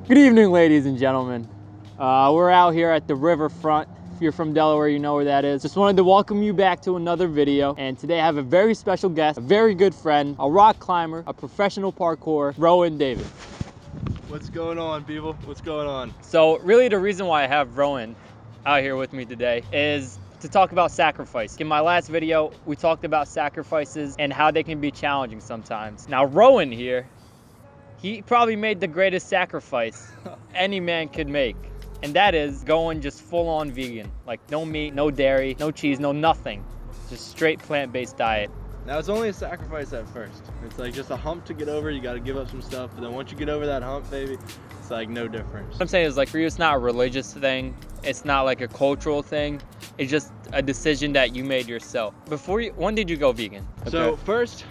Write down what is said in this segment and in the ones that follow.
Good evening, ladies and gentlemen. We're out here at the riverfront. If you're from Delaware, you know where that is. Just wanted to welcome you back to another video. And today I have a very special guest, a very good friend, a rock climber, a professional parkour, Rowan David. What's going on, people? What's going on? So really the reason why I have Rowan out here with me today is to talk about sacrifice. In my last video, we talked about sacrifices and how they can be challenging sometimes. Now Rowan here, he probably made the greatest sacrifice any man could make. And that is going just full on vegan. Like no meat, no dairy, no cheese, no nothing. Just straight plant-based diet. Now, it's only a sacrifice at first. It's like just a hump to get over. You got to give up some stuff. But then once you get over that hump, baby, it's like no difference. What I'm saying is, like, for you, it's not a religious thing. It's not like a cultural thing. It's just a decision that you made yourself. When did you go vegan? Okay. So first,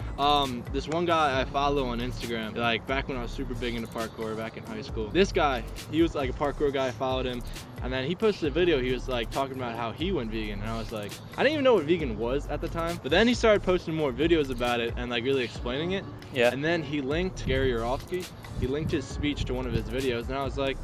this one guy I follow on Instagram, like back when I was super big into parkour back in high school. This guy, he was like a parkour guy, I followed him. And then he posted a video, he was like talking about how he went vegan. And I was like, I didn't even know what vegan was at the time. But then he started posting more videos about it and like really explaining it. Yeah. And then he linked Gary Yourofsky. He linked his speech to one of his videos. And I was like,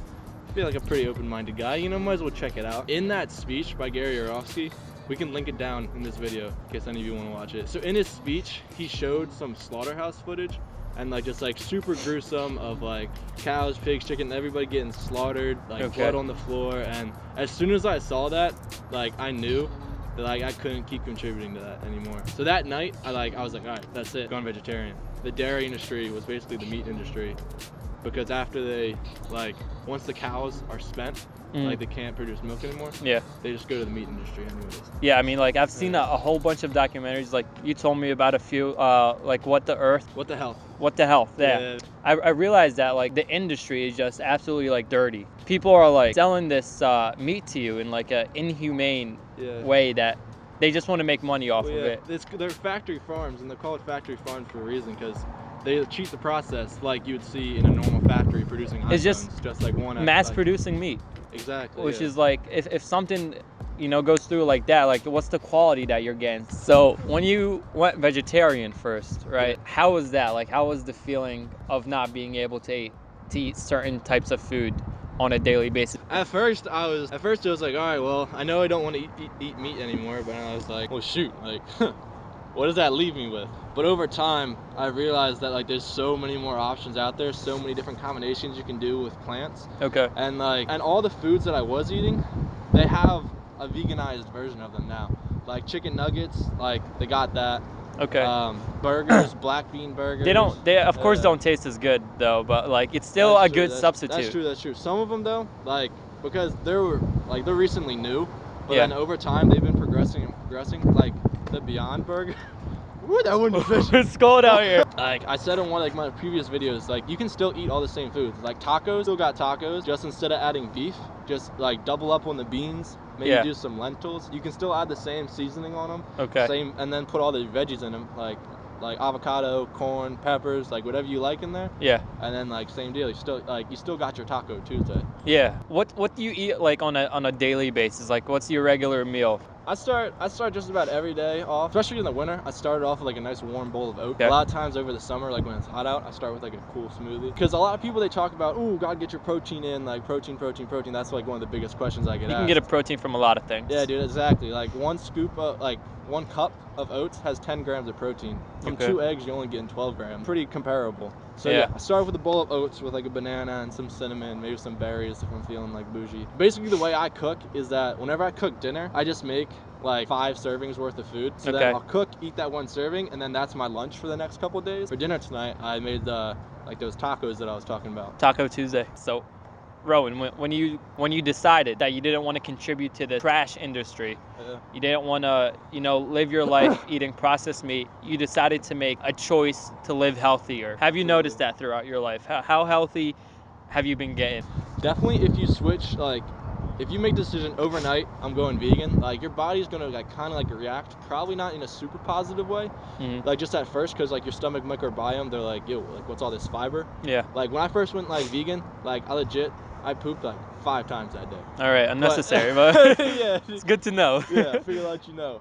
I feel like a pretty open-minded guy, you know, might as well check it out. In that speech by Gary Yourofsky, we can link it down in this video in case any of you want to watch it. So in his speech, he showed some slaughterhouse footage and like just like super gruesome of like cows, pigs, chicken, everybody getting slaughtered, like blood on the floor. And as soon as I saw that, like I knew that like I couldn't keep contributing to that anymore. So that night, I was like, all right, that's it, going vegetarian. The dairy industry was basically the meat industry. Because after they, like, once the cows are spent, like they can't produce milk anymore. Yeah. They just go to the meat industry anyways. Yeah, I mean, like I've seen a whole bunch of documentaries. Like you told me about a few, like What the Health. What the Health. Yeah. I realized that like the industry is just absolutely like dirty. People are like selling this meat to you in like a inhumane way that they just want to make money off of it. They're factory farms, and they're called factory farms for a reason, because they cheat the process like you would see in a normal factory producing iPhones. It's just like one mass producing meat. Exactly. Which is like, if something, you know, goes through like that, like what's the quality that you're getting? So when you went vegetarian first, right? How was that? Like, how was the feeling of not being able to eat certain types of food on a daily basis? At first it was like, all right, well, I know I don't want to eat meat anymore, but I was like, well, shoot, like, what does that leave me with? But over time, I realized that like there's so many more options out there, so many different combinations you can do with plants. Okay. And all the foods that I was eating, they have a veganized version of them now. Like chicken nuggets, like they got that. Okay. Burgers, black bean burgers. They of course don't taste as good though, but like it's still a good substitute. That's true. Some of them though, like because they're recently new, but then over time they've been progressing. Like the Beyond Burger. Ooh, that wouldn't be fish. It's cold out here. Like I said in one of my previous videos, like you can still eat all the same foods. Like tacos, still got tacos. Just instead of adding beef, just like double up on the beans. Maybe do some lentils. You can still add the same seasoning on them. Okay. And then put all the veggies in them, like avocado, corn, peppers, like whatever you like in there. Yeah. And then like same deal. You still got your Taco Tuesday. Yeah. What do you eat like on a daily basis? Like what's your regular meal? I start just about every day off, especially in the winter. I started off with like a nice warm bowl of oats. A lot of times over the summer, like when it's hot out, I start with like a cool smoothie. Because a lot of people, they talk about, oh, gotta get your protein in, like protein. That's like one of the biggest questions I get asked. You can get a protein from a lot of things. Yeah, dude, exactly. Like one cup of oats has 10 grams of protein. From 2 eggs, you're only getting 12 grams. Pretty comparable. So yeah, I start with a bowl of oats with like a banana and some cinnamon, maybe some berries if I'm feeling like bougie. Basically, the way I cook is that whenever I cook dinner, I just make like 5 servings worth of food. So then I'll cook, eat that 1 serving, and then that's my lunch for the next couple of days. For dinner tonight, I made like those tacos that I was talking about. Taco Tuesday. So Rowan, when you decided that you didn't want to contribute to the trash industry, you didn't want to, you know, live your life eating processed meat, you decided to make a choice to live healthier. Have you noticed that throughout your life? How healthy have you been getting? Definitely, if you switch, like, if you make the decision overnight, I'm going vegan, like your body's gonna like kind of like react, probably not in a super positive way, like just at first, because like your stomach microbiome, they're like, yo, like what's all this fiber? Yeah. Like when I first went like vegan, like I pooped like 5 times that day. All right, unnecessary, but yeah, it's good to know. Yeah, I figured I'd let you know.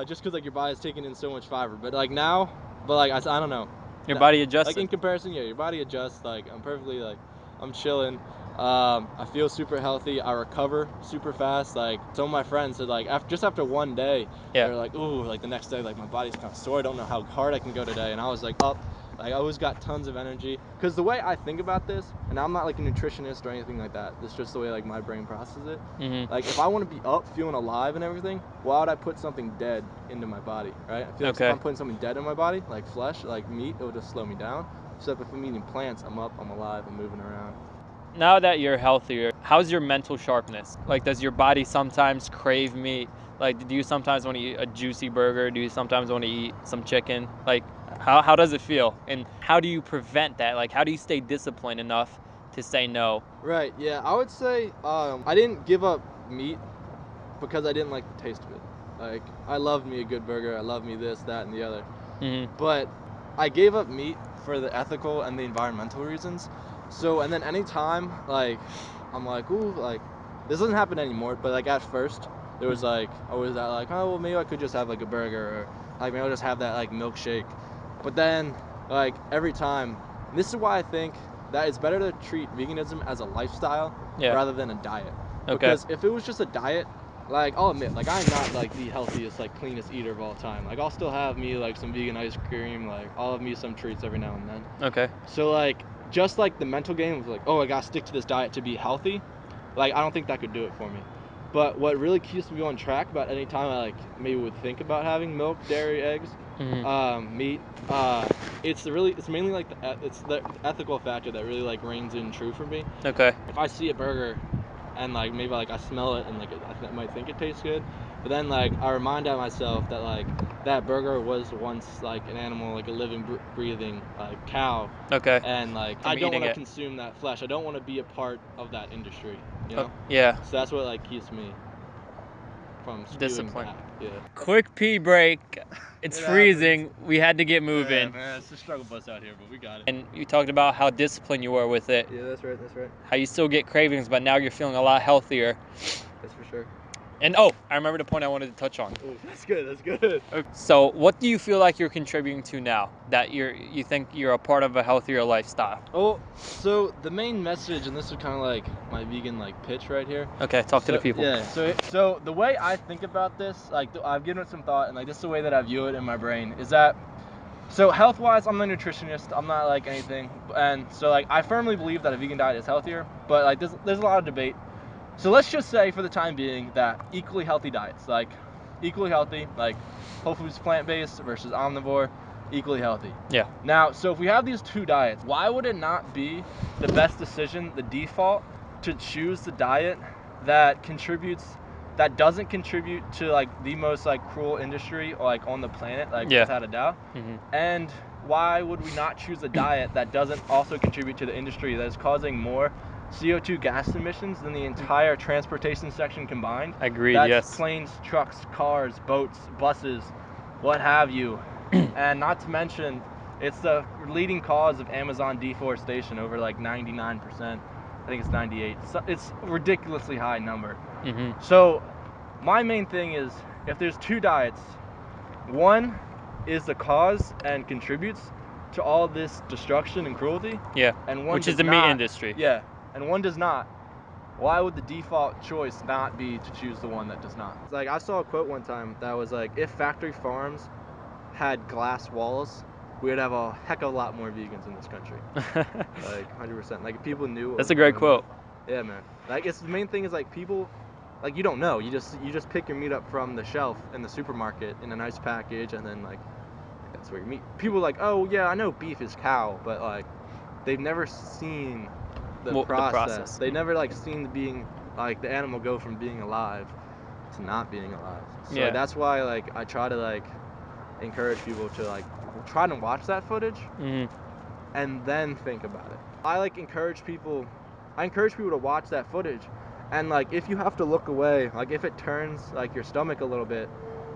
Just because like your body's taking in so much fiber, but like now, I don't know. Your body adjusts. Like in comparison, yeah, your body adjusts. Like I'm perfectly like I'm chilling. I feel super healthy. I recover super fast. Like some of my friends said, like after one day, they're like, ooh, like the next day, like my body's kind of sore. I don't know how hard I can go today. And I was like, up. Like I always got tons of energy. Because the way I think about this, and I'm not like a nutritionist or anything like that. It's just the way like my brain processes it. Like if I want to be up, feeling alive and everything, why would I put something dead into my body, right? I feel like if I'm putting something dead in my body, like flesh, like meat, it will just slow me down. So if I'm eating plants, I'm up, I'm alive, I'm moving around. Now that you're healthier, how's your mental sharpness? Like, does your body sometimes crave meat? Like, do you sometimes want to eat a juicy burger? Do you sometimes want to eat some chicken? Like, how does it feel? And how do you prevent that? Like, how do you stay disciplined enough to say no? Right, yeah, I would say I didn't give up meat because I didn't like the taste of it. Like, I loved me a good burger, I love me this, that, and the other. But I gave up meat for the ethical and the environmental reasons. So, and then anytime, like, I'm like, ooh, like, this doesn't happen anymore, but like at first, there was like, always that like, oh, well, maybe I could just have like a burger, or like maybe I'll just have that like milkshake. But then, like, every time, and this is why I think that it's better to treat veganism as a lifestyle rather than a diet. Because if it was just a diet, like, I'll admit, like, I'm not like the healthiest, like, cleanest eater of all time. Like, I'll still have me like some vegan ice cream, like, I'll have me some treats every now and then. So like, just like the mental game of like, oh, I gotta stick to this diet to be healthy, like, I don't think that could do it for me. But what really keeps me on track about any time I like maybe would think about having milk, dairy, eggs, meat, it's mainly like it's the ethical factor that really like reigns in true for me. If I see a burger and like maybe like I smell it and like I might think it tastes good, but then like I remind myself that like that burger was once like an animal, like a living breathing like cow, and like I don't want to consume that flesh. I don't want to be a part of that industry, you know. So that's what like keeps me from spewing back. Quick pee break. It's freezing. We had to get moving. Yeah, man, it's a struggle bus out here, but we got it. And you talked about how disciplined you were with it. Yeah, that's right, that's right. How you still get cravings, but now you're feeling a lot healthier. That's for sure. And oh, I remember the point I wanted to touch on. Ooh, that's good, that's good. So what do you feel like you're contributing to now that you think you're a part of a healthier lifestyle? Oh, so the main message, and this is kind of like my vegan like pitch right here. Talk to the people. Yeah, so the way I think about this, like I've given it some thought, and like this is the way that I view it in my brain, is that, so health-wise, I'm not a nutritionist, I'm not like anything, and so like I firmly believe that a vegan diet is healthier, but like there's a lot of debate. So let's just say for the time being that equally healthy diets, like equally healthy, like whole foods plant-based versus omnivore, equally healthy. Now, so if we have these two diets, why would it not be the best decision, the default, to choose the diet that doesn't contribute to like the most like cruel industry like on the planet, like without a doubt? And why would we not choose a diet that doesn't also contribute to the industry that is causing more CO2 gas emissions than the entire transportation section combined? Agreed. That's planes, trucks, cars, boats, buses, what have you. And not to mention, it's the leading cause of Amazon deforestation, over like 99%. I think it's 98. So it's a ridiculously high number. So my main thing is, if there's two diets, one is the cause and contributes to all this destruction and cruelty, and one which is the meat industry. And one does not, why would the default choice not be to choose the one that does not? It's like, I saw a quote one time that was like, if factory farms had glass walls, we would have a heck of a lot more vegans in this country. Like 100%. Like if people knew. That's a great quote. Yeah, man. Like it's the main thing is like people, like you don't know. You just pick your meat up from the shelf in the supermarket in a nice package, and then like that's where your meat. People are like, oh yeah, I know beef is cow, but like they've never seen the process. They never like seen being like the animal go from being alive to not being alive. So that's why like I try to like encourage people to like try to watch that footage and then think about it. I encourage people to watch that footage, and like if you have to look away, like if it turns like your stomach a little bit,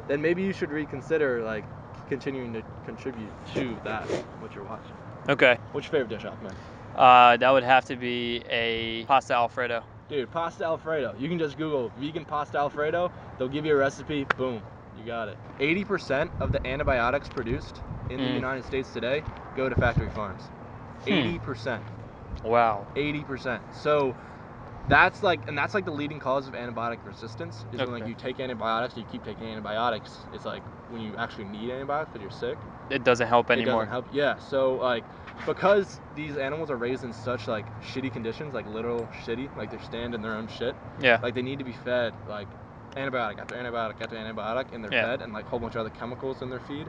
then maybe you should reconsider like continuing to contribute to that what you're watching. What's your favorite dish off, man? That would have to be a pasta Alfredo. Dude, pasta Alfredo. You can just Google vegan pasta Alfredo. They'll give you a recipe. Boom. You got it. 80% of the antibiotics produced in the United States today go to factory farms. 80%. Wow. 80%. So that's like the leading cause of antibiotic resistance is when like you take antibiotics, you keep taking antibiotics. It's like when you actually need antibiotics because you're sick, It doesn't help anymore. It doesn't help. Yeah. So like because these animals are raised in such like shitty conditions, like literal shitty, like they're stand in their own shit. Yeah. Like they need to be fed like antibiotic after antibiotic after antibiotic in their bed, and like a whole bunch of other chemicals in their feed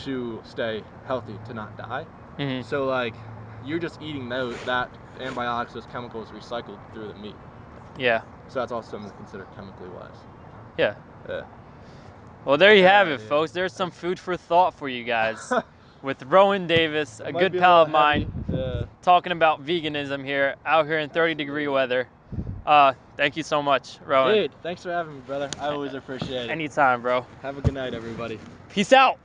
to stay healthy, to not die. Mm-hmm. So like you're just eating that antibiotics, those chemicals recycled through the meat. Yeah. So that's also something to consider chemically wise. Yeah. Yeah. Well, there you have it, folks. There's some food for thought for you guys. With Rowan Davis, a good pal of mine, talking about veganism here, out here in 30-degree weather. Thank you so much, Rowan. Dude, thanks for having me, brother. I always appreciate it. Anytime, bro. Have a good night, everybody. Peace out.